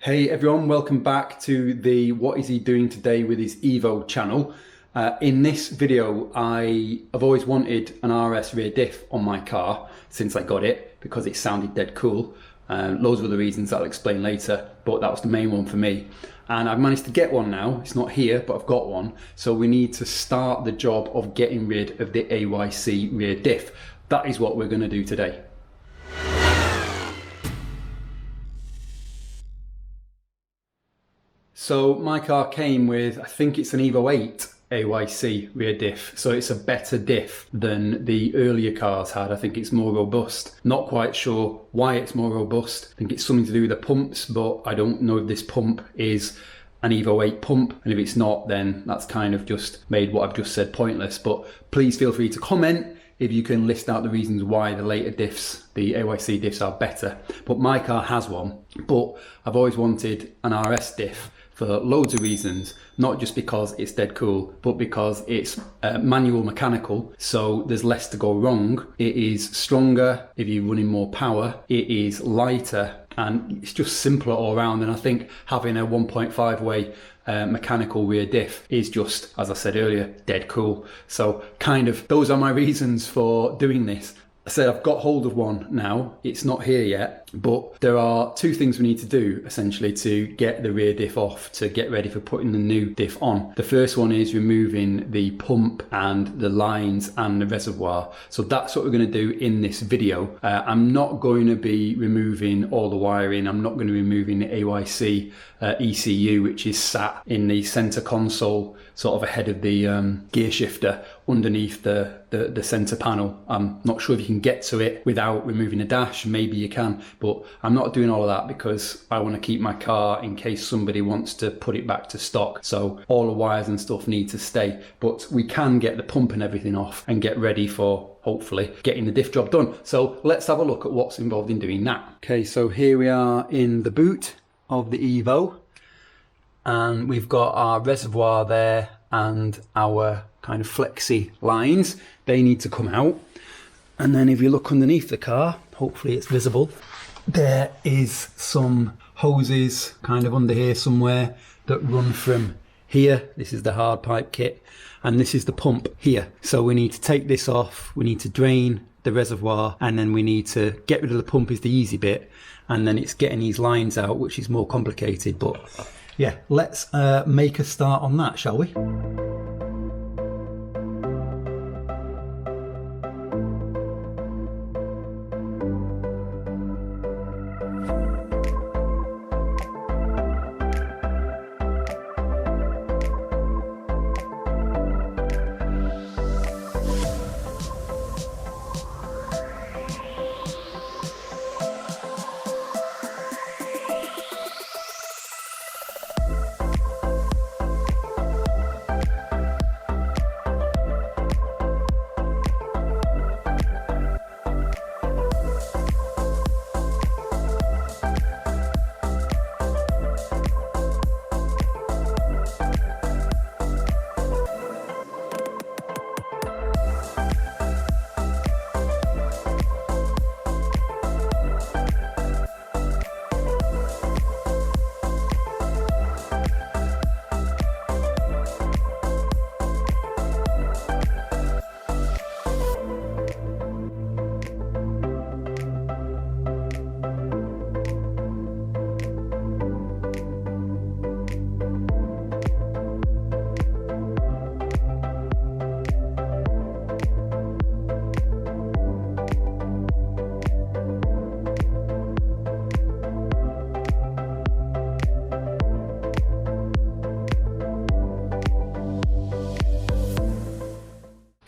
Hey everyone, welcome back to the What Is He Doing Today with His Evo channel. In this video, I have always wanted an RS rear diff on my car since I got it because it sounded dead cool. Loads of other reasons I'll explain later, but that was the main one for me. And I've managed to get one now. It's not here, but I've got one. So we need to start the job of getting rid of the AYC rear diff. That is what we're going to do today. So my car came with, I think it's an Evo 8 AYC rear diff. So it's a better diff than the earlier cars had. I think it's more robust. Not quite sure why it's more robust. I think it's something to do with the pumps, but I don't know if this pump is an Evo 8 pump. And if it's not, then that's kind of just made what I've just said pointless. But please feel free to comment if you can list out the reasons why the later diffs, the AYC diffs, are better. But my car has one, but I've always wanted an RS diff for loads of reasons, not just because it's dead cool, but because it's manual mechanical, so there's less to go wrong. It is stronger if you're running more power, it is lighter, and it's just simpler all around. And I think having a 1.5 way mechanical rear diff is just, as I said earlier, dead cool. So kind of those are my reasons for doing this. I said I've got hold of one now. It's not here yet, but there are two things we need to do essentially to get the rear diff off, to get ready for putting the new diff on. The first one is removing the pump and the lines and the reservoir. So that's what we're going to do in this video. I'm not going to be removing all the wiring. I'm not going to be removing the AYC ECU, which is sat in the center console, sort of ahead of the gear shifter underneath the center panel. I'm not sure if you can get to it without removing a dash. Maybe you can, but I'm not doing all of that because I want to keep my car in case somebody wants to put it back to stock. So all the wires and stuff need to stay, but we can get the pump and everything off and get ready for hopefully getting the diff job done. So let's have a look at what's involved in doing that. Okay, so here we are in the boot of the Evo, and we've got our reservoir there and our kind of flexi lines. They need to come out. And then if you look underneath the car, hopefully it's visible, there is some hoses kind of under here somewhere that run from here. This is the hard pipe kit, and this is the pump here. So we need to take this off, we need to drain the reservoir, and then we need to get rid of the pump is the easy bit, and then it's getting these lines out, which is more complicated. But yeah, let's make a start on that, shall we?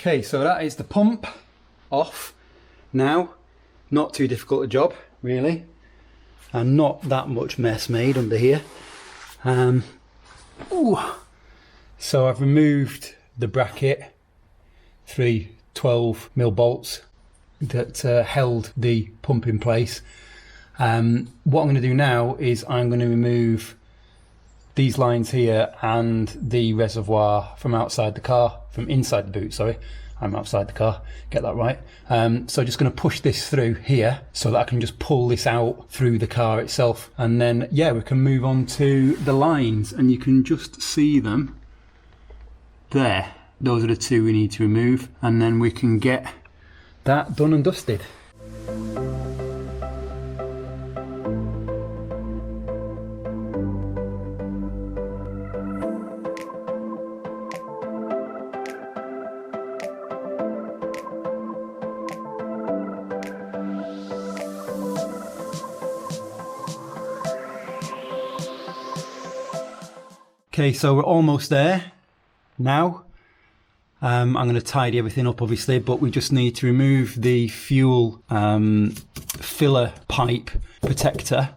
Okay, so that is the pump off now. Not too difficult a job, really, and not that much mess made under here. So I've removed the bracket, 3 12mm bolts that held the pump in place. What I'm going to do now is I'm going to remove these lines here and the reservoir from outside the car, from inside the boot, sorry. I'm outside the car, get that right. So just going to push this through here so that I can just pull this out through the car itself. And then, yeah, we can move on to the lines, and you can just see them there. Those are the two we need to remove, and then we can get that done and dusted. Okay, so we're almost there now. I'm going to tidy everything up obviously, but we just need to remove the fuel filler pipe protector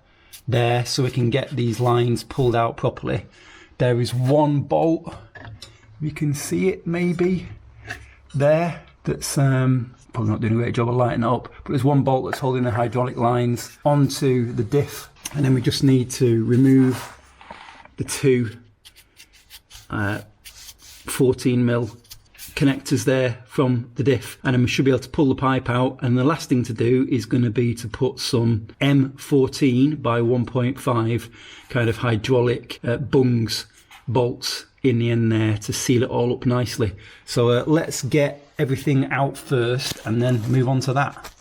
there so we can get these lines pulled out properly. There is one bolt, you can see it maybe there, that's probably not doing a great job of lighting it up, but there's one bolt that's holding the hydraulic lines onto the diff, and then we just need to remove the two 14mm connectors there from the diff, and then we should be able to pull the pipe out. And the last thing to do is going to be to put some M14 by 1.5 kind of hydraulic bungs bolts in the end there to seal it all up nicely. So let's get everything out first and then move on to that.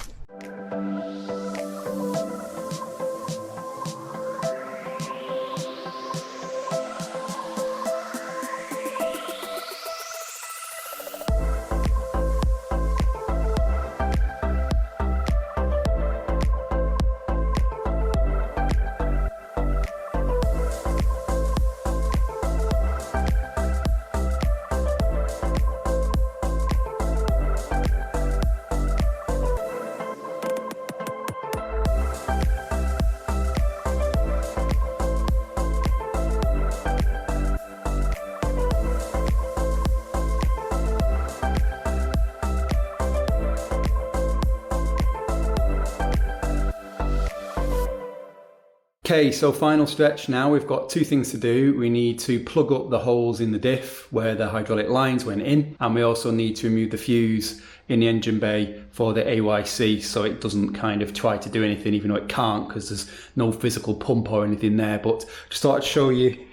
Okay, so final stretch now. We've got two things to do. We need to plug up the holes in the diff where the hydraulic lines went in, and we also need to remove the fuse in the engine bay for the AYC so it doesn't kind of try to do anything, even though it can't because there's no physical pump or anything there. But just thought I'd show you.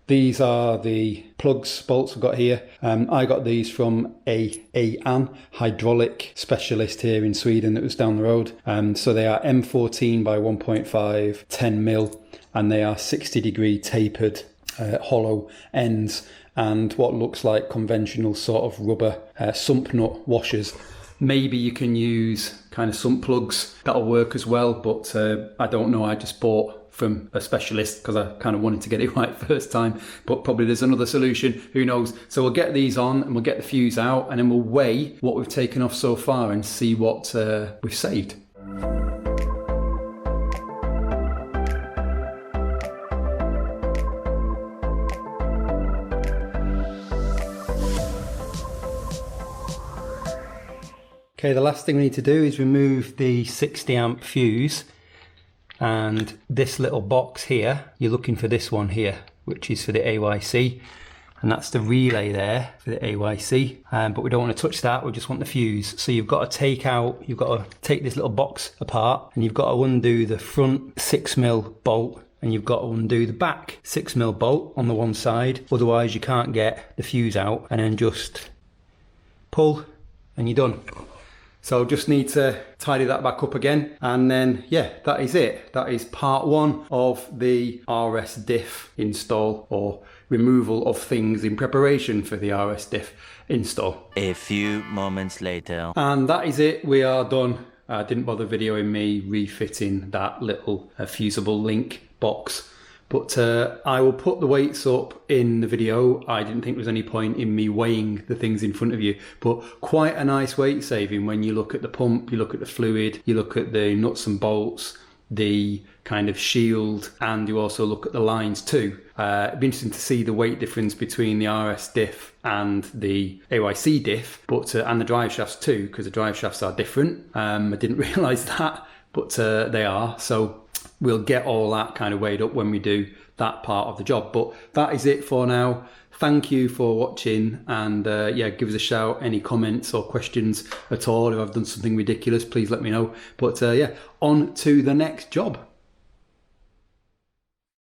These are the plugs, bolts we've got here. I got these from an hydraulic specialist here in Sweden that was down the road. So they are M14 by 1.5, 10mm, and they are 60-degree tapered hollow ends and what looks like conventional sort of rubber sump nut washers. Maybe you can use kind of sump plugs, that'll work as well, but I don't know, I just bought from a specialist because I kind of wanted to get it right first time, but probably there's another solution, who knows. So we'll get these on and we'll get the fuse out, and then we'll weigh what we've taken off so far and see what we've saved. Okay, the last thing we need to do is remove the 60 amp fuse. And this little box here, you're looking for this one here, which is for the AYC. And that's the relay there for the AYC. But we don't want to touch that, we just want the fuse. So you've got to take this little box apart, and you've got to undo the front 6mm bolt, and you've got to undo the back 6mm bolt on the one side. Otherwise you can't get the fuse out, and then just pull and you're done. So just need to tidy that back up again, and then yeah, that is it. That is part one of the RS diff install, or removal of things in preparation for the RS diff install. A few moments later. And that is it, we are done. I didn't bother videoing me refitting that little fusible link box. But I will put the weights up in the video. I didn't think there was any point in me weighing the things in front of you, but quite a nice weight saving when you look at the pump, you look at the fluid, you look at the nuts and bolts, the kind of shield, and you also look at the lines too. It'd be interesting to see the weight difference between the RS diff and the AYC diff, but and the drive shafts too, because the drive shafts are different. I didn't realise that, but they are. So we'll get all that kind of weighed up when we do that part of the job. But that is it for now. Thank you for watching, and yeah, give us a shout, any comments or questions at all. If I've done something ridiculous, please let me know. But yeah, on to the next job.